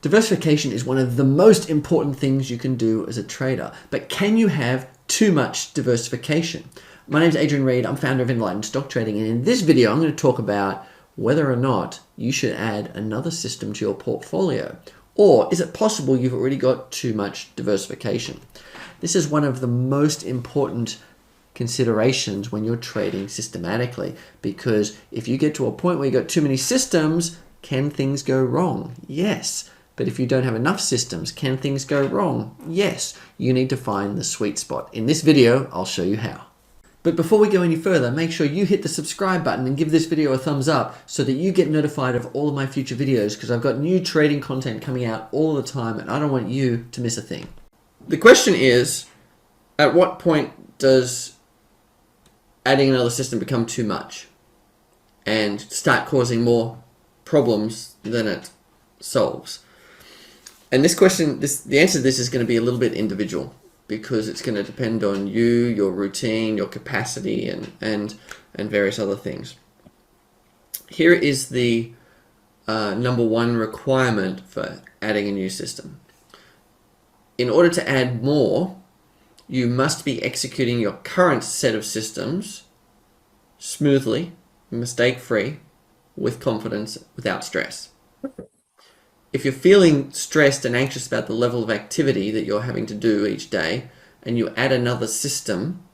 Diversification is one of the most important things you can do as a trader, but can you have too much diversification? My name is Adrian Reed, I'm founder of Enlightened Stock Trading, and in this video I'm going to talk about whether or not you should add another system to your portfolio, or is it possible you've already got too much diversification? This is one of the most important considerations when you're trading systematically, because if you get to a point where you've got too many systems, can things go wrong? Yes. But if you don't have enough systems, can things go wrong? Yes. You need to find the sweet spot. In this video, I'll show you how. But before we go any further, make sure you hit the subscribe button and give this video a thumbs up so that you get notified of all of my future videos, because I've got new trading content coming out all the time and I don't want you to miss a thing. The question is, at what point does adding another system become too much and start causing more problems than it solves? And this question, the answer to this is going to be a little bit individual, because it's going to depend on you, your routine, your capacity, and various other things. Here is the number one requirement for adding a new system. In order to add more, you must be executing your current set of systems smoothly, mistake-free, with confidence, without stress. If you're feeling stressed and anxious about the level of activity that you're having to do each day, and you add another system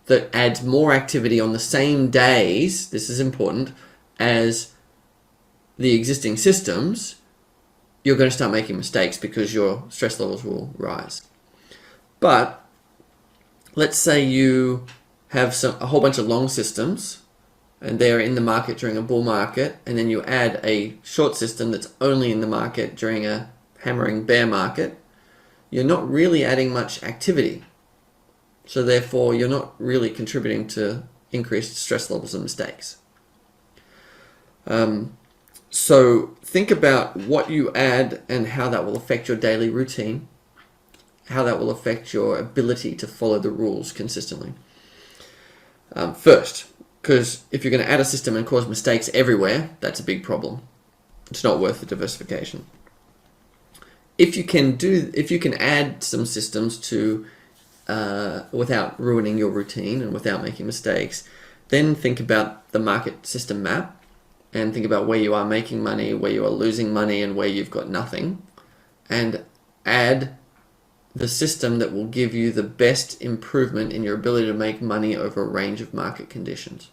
that adds more activity on the same days, this is important, as the existing systems, you're going to start making mistakes because your stress levels will rise. But let's say you have a whole bunch of long systems and they're in the market during a bull market, and then you add a short system that's only in the market during a hammering bear market, you're not really adding much activity. So therefore, you're not really contributing to increased stress levels and mistakes. So think about what you add and how that will affect your daily routine, how that will affect your ability to follow the rules consistently. First, because if you're going to add a system and cause mistakes everywhere, that's a big problem. It's not worth the diversification. If you can add some systems to without ruining your routine and without making mistakes, then think about the market system map and think about where you are making money, where you are losing money, and where you've got nothing, and add the system that will give you the best improvement in your ability to make money over a range of market conditions.